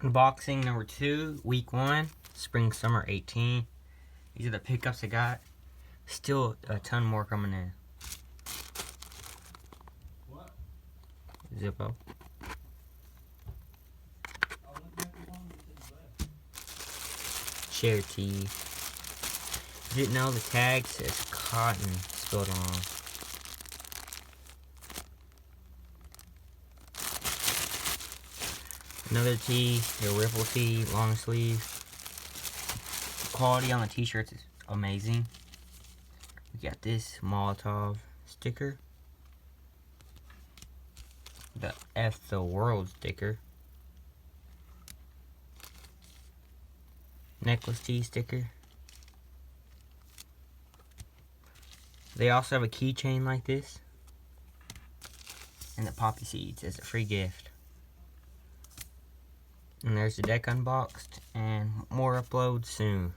Unboxing number 2, week 1, spring summer 18. These are the pickups I got. Still a ton more coming in. What? Zippo. Chair tee. Didn't know the tag says cotton spilled on. Another tee, the ripple tee, long sleeve. Quality on the t-shirts is amazing. We got this Molotov sticker. The F the World sticker. Necklace tee sticker. They also have a keychain like this. And the poppy seeds as a free gift. And there's the deck unboxed, and more uploads soon.